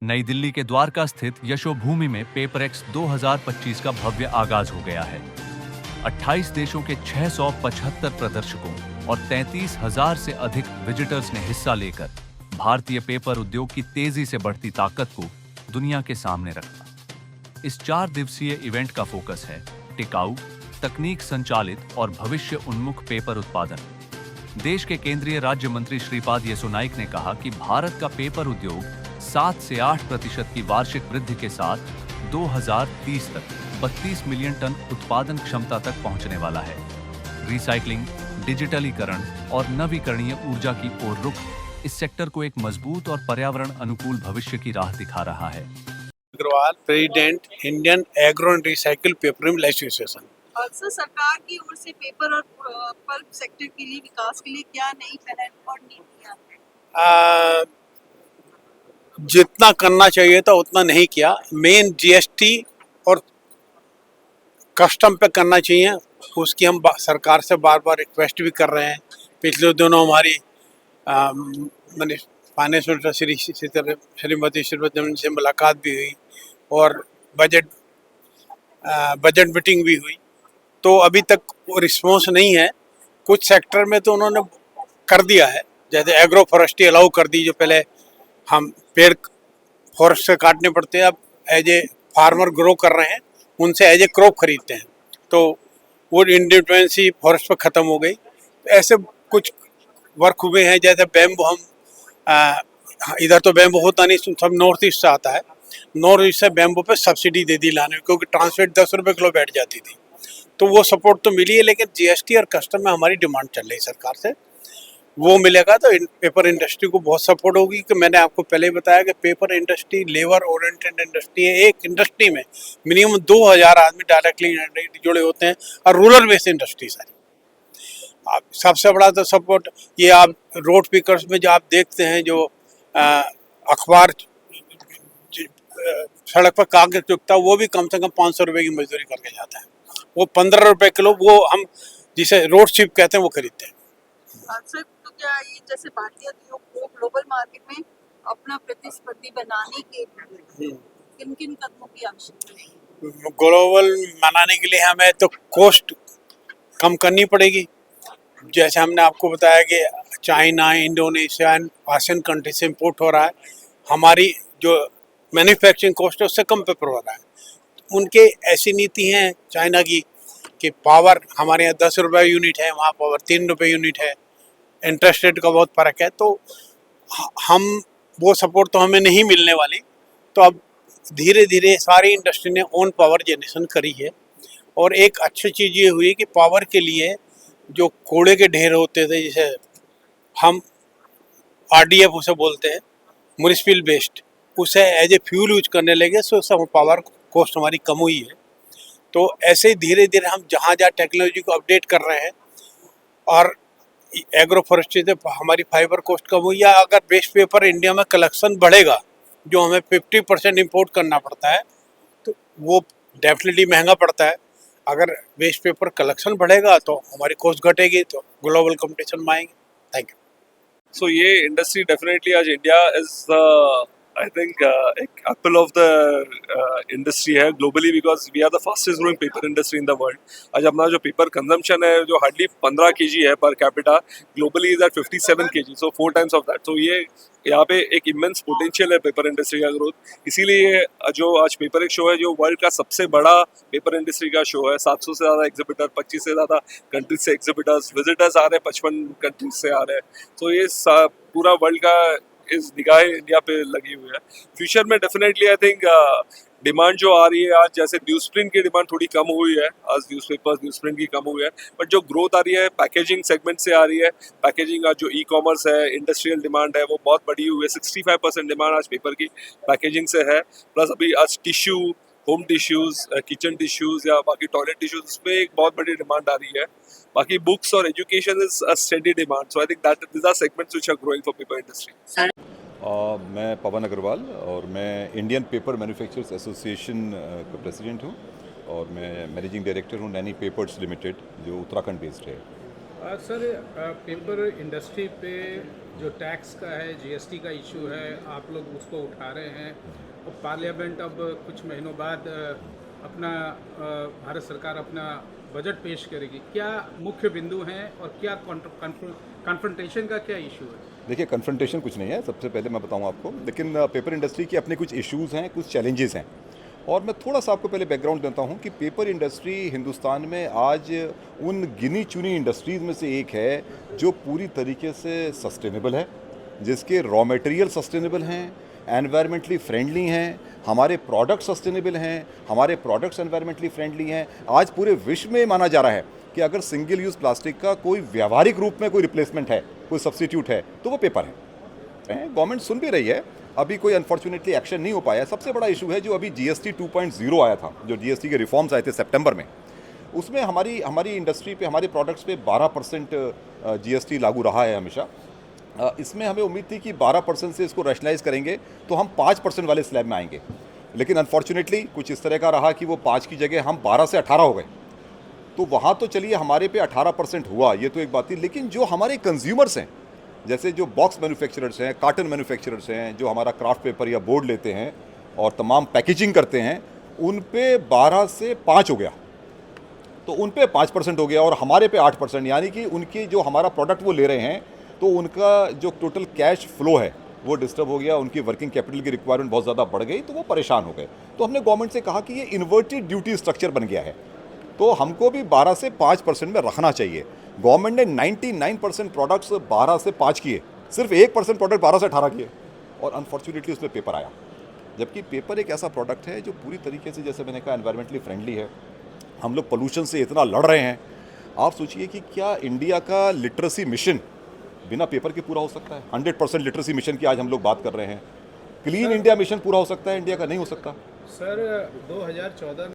नई दिल्ली के द्वारका स्थित यशोभूमि में पेपर एक्स 2025 का भव्य आगाज हो गया है। 28 देशों के 675 प्रदर्शकों और 33,000 से अधिक विजिटर्स ने हिस्सा लेकर भारतीय पेपर उद्योग की तेजी से बढ़ती ताकत को दुनिया के सामने रखा। इस 4 दिवसीय इवेंट का फोकस है टिकाऊ, तकनीक संचालित और भविष्य उन्मुख पेपर उत्पादन। देश के केंद्रीय राज्य मंत्री श्रीपाद येसो नाइक ने कहा कि भारत का पेपर उद्योग 7 से 8% की वार्षिक वृद्धि के साथ 2030 तक 32 मिलियन टन उत्पादन क्षमता तक पहुंचने वाला है। रिसाइकलिंग, डिजिटलीकरण और नवीकरणीय ऊर्जा की ओर रुख इस सेक्टर को एक मजबूत और पर्यावरण अनुकूल भविष्य की राह दिखा रहा है। Agarwal, president, Indian agro and recycle paper mill association. Sir, सरकार की ओर से पेपर और पल्प सेक्टर के लिए विकास के लिए क्या नई पहल और नीतियां हैं? जितना करना चाहिए था उतना नहीं किया। मेन जीएसटी और कस्टम पे करना चाहिए, उसकी हम सरकार से बार बार रिक्वेस्ट भी कर रहे हैं। पिछले दिनों हमारी फाइनेंस मिनिस्टर श्रीमती सीतारमण से मुलाकात भी हुई और बजट मीटिंग भी हुई, तो अभी तक वो रिस्पॉन्स नहीं है। कुछ सेक्टर में तो उन्होंने कर दिया है, जैसे एग्रो फॉरेस्ट्री अलाउ कर दी, जो पहले हम पेड़ फॉरेस्ट से काटने पड़ते हैं, अब एज ए फार्मर ग्रो कर रहे हैं, उनसे एज ए क्रॉप खरीदते हैं, तो वो इंडिपेंडेंसी फॉरेस्ट पर ख़त्म हो गई। ऐसे कुछ वर्क हुए हैं, जैसे बैम्बू हम इधर तो बैम्बू होता नहीं, सब नॉर्थ ईस्ट से आता है। नॉर्थ ईस्ट से बैम्बू पे सब्सिडी दे दी लाने, क्योंकि ट्रांसपोर्ट 10 रुपये किलो बैठ जाती थी, तो वो सपोर्ट तो मिली है। लेकिन जीएसटी और कस्टम में हमारी डिमांड चल रही सरकार से, वो मिलेगा तो पेपर इंडस्ट्री को बहुत सपोर्ट होगी। कि मैंने आपको पहले ही बताया कि paper industry labour oriented industry है। एक इंडस्ट्री में मिनिमम 2000 आदमी डायरेक्टली जुड़े होते हैं, और रूरल बेस्ड इंडस्ट्री सारी। आप सबसे बड़ा तो सपोर्ट ये आप रोड पिकर्स में जो आप देखते हैं, जो अखबार सड़क पर कागज चुकता, वो भी कम से कम 500 रुपये की मजदूरी करके जाता है। वो 15 रुपये किलो, वो हम जिसे रोड शिप कहते हैं, वो खरीदते हैं। सर, तो क्या ये जैसे भारतीय उद्योग को ग्लोबल मार्केट में अपना प्रतिस्पर्धी बनाने के लिए किन किन कदमों की आवश्यकता है? ग्लोबल बनाने के लिए हमें तो कॉस्ट कम करनी पड़ेगी। जैसे हमने आपको बताया कि चाइना, इंडोनेशिया, आसियन कंट्री से इम्पोर्ट हो रहा है, हमारी जो मैन्युफैक्चरिंग कॉस्ट है उससे कम पेपर हो रहा है। उनके ऐसी नीति हैं चाइना की कि पावर हमारे यहाँ 10 रुपये यूनिट है, वहाँ पावर 3 रुपये यूनिट है। इंटरेस्ट रेट का बहुत फ़र्क है, तो हम वो सपोर्ट तो हमें नहीं मिलने वाली। तो अब धीरे धीरे सारी इंडस्ट्री ने ओन पावर जनरेशन करी है। और एक अच्छी चीज़ ये हुई कि पावर के लिए जो कूड़े के ढेर होते थे, जैसे हम आरडीएफ उसे बोलते हैं, म्युनिसिपल वेस्ट, उसे एज ए फ्यूल यूज करने लगे, सो सब पावर कॉस्ट हमारी कम हुई है। तो ऐसे ही धीरे धीरे हम जहाँ जहाँ टेक्नोलॉजी को अपडेट कर रहे हैं, और एग्रो फॉरेस्ट्री से हमारी फाइबर कॉस्ट कम हुई, या अगर वेस्ट पेपर इंडिया में कलेक्शन बढ़ेगा, जो हमें 50% इम्पोर्ट करना पड़ता है, तो वो डेफिनेटली महंगा पड़ता है। अगर वेस्ट पेपर कलेक्शन बढ़ेगा तो हमारी कॉस्ट घटेगी, तो ग्लोबल कंपटीशन में आएंगे। Thank you. सो ये इंडस्ट्री डेफिनेटली आज इंडिया इज आई थिंक एक एप्पल ऑफ द इंडस्ट्री है globally, because we are the fastest growing paper industry in the world. आज अपना जो पेपर कंजम्पशन है, जो हार्डली 15 kg है per capita, globally is at 57 kg, so 4 times of that. तो ये यहाँ पे एक इमेंस पोटेंशियल है पेपर इंडस्ट्री का ग्रोथ। इसीलिए जो आज पेपर एक शो है, जो वर्ल्ड का सबसे बड़ा पेपर इंडस्ट्री का शो है, 700 से ज़्यादा एग्जिबिटर, 25 से ज़्यादा कंट्रीज से एग्जिबिटर्स, विजिटर्स आ रहे हैं, 55 कंट्रीज से आ रहे हैं। तो ये पूरा वर्ल्ड का इस निगाह इंडिया पे लगी हुई है। फ्यूचर में डेफिनेटली आई थिंक डिमांड जो आ रही है आज, जैसे न्यूज प्रिंट की डिमांड थोड़ी कम हुई है, आज न्यूज़पेपर्स न्यूज प्रिंट की कम हुई है, बट जो ग्रोथ आ रही है पैकेजिंग सेगमेंट से आ रही है। पैकेजिंग का जो ई कॉमर्स है, इंडस्ट्रियल डिमांड है, वो बहुत बढ़ी हुई है। 65% डिमांड आज पेपर की पैकेजिंग से है। प्लस अभी आज tissue, home tissues, kitchen tissues या बाकी टॉयलेट टिश्यूज़, उसमें एक बहुत बड़ी डिमांड आ रही है। बाकी बुक्स और education is a steady demand, so I think that these are segments which are growing for paper industry. मैं पवन अग्रवाल और मैं इंडियन पेपर मैन्युफैक्चरर्स एसोसिएशन का प्रेसिडेंट हूँ, और मैं मैनेजिंग डायरेक्टर हूँ नैनी पेपर्स लिमिटेड, जो उत्तराखंड बेस्ड है। सर पेपर इंडस्ट्री पे जो टैक्स का है, जीएसटी का इशू है, आप लोग उसको उठा रहे हैं और पार्लियामेंट अब कुछ महीनों बाद अपना भारत सरकार अपना बजट पेश करेगी। क्या मुख्य बिंदु हैं और क्या कन्फ्रंटेशन का क्या इशू है? देखिए, कन्फ्रंटेशन कुछ नहीं है, सबसे पहले मैं बताऊं आपको, लेकिन पेपर इंडस्ट्री के अपने कुछ इश्यूज़ हैं, कुछ चैलेंजेस हैं। और मैं थोड़ा सा आपको पहले बैकग्राउंड देता हूं कि पेपर इंडस्ट्री हिंदुस्तान में आज उन गिनी चुनी इंडस्ट्रीज़ में से एक है जो पूरी तरीके से सस्टेनेबल है, जिसके रॉ मटेरियल सस्टेनेबल हैं, एनवायरमेंटली फ्रेंडली हैं, हमारे प्रोडक्ट सस्टेनेबल हैं, हमारे प्रोडक्ट्स एनवायरमेंटली फ्रेंडली हैं। आज पूरे विश्व में माना जा रहा है कि अगर सिंगल यूज़ प्लास्टिक का कोई व्यावहारिक रूप में कोई रिप्लेसमेंट है, कोई सब्स्टिट्यूट है, तो वो पेपर है। गवर्नमेंट सुन भी रही है, अभी कोई अनफॉर्चुनेटली एक्शन नहीं हो पाया। सबसे बड़ा इशू है जो अभी जीएसटी 2.0 आया था, जो जीएसटी के रिफॉर्म्स आए थे सितंबर में, उसमें हमारी इंडस्ट्री पे, हमारे प्रोडक्ट्स पे 12% जीएसटी लागू रहा है हमेशा। इसमें हमें उम्मीद थी कि 12% से इसको रैशनलाइज करेंगे तो हम 5% वाले स्लैब में आएंगे, लेकिन अनफॉर्चुनेटली कुछ इस तरह का रहा कि वो 5 की जगह हम 12 से 18 हो गए। तो वहाँ तो चलिए हमारे पे 18% हुआ, ये तो एक बात थी, लेकिन जो हमारे कंज्यूमर्स हैं, जैसे जो बॉक्स मैन्युफैक्चरर्स हैं, कार्टन मैन्युफैक्चरर्स हैं, जो हमारा क्राफ्ट पेपर या बोर्ड लेते हैं और तमाम पैकेजिंग करते हैं, उन पे 12 से 5 हो गया, तो उन पे 5% हो गया और हमारे पे 8%, यानी कि उनकी जो हमारा प्रोडक्ट वो ले रहे हैं तो उनका जो टोटल कैश फ्लो है वो डिस्टर्ब हो गया, उनकी वर्किंग कैपिटल की रिक्वायरमेंट बहुत ज़्यादा बढ़ गई, तो वो परेशान हो गए। तो हमने गवर्नमेंट से कहा कि ये इन्वर्टेड ड्यूटी स्ट्रक्चर बन गया है, तो हमको भी 12 से 5% में रखना चाहिए। गवर्नमेंट ने 99% प्रोडक्ट्स 12 से 5 किए, सिर्फ 1% प्रोडक्ट 12 से 18 किए, और अनफॉर्चुनेटली उसमें पेपर आया। जबकि पेपर एक ऐसा प्रोडक्ट है जो पूरी तरीके से, जैसे मैंने कहा, एनवायरमेंटली फ्रेंडली है। हम लोग पोल्यूशन से इतना लड़ रहे हैं, आप सोचिए कि क्या इंडिया का लिटरेसी मिशन बिना पेपर के पूरा हो सकता है? 100% लिटरेसी मिशन की आज हम लोग बात कर रहे हैं। क्लीन इंडिया मिशन पूरा हो सकता है इंडिया का? नहीं हो सकता। सर 2014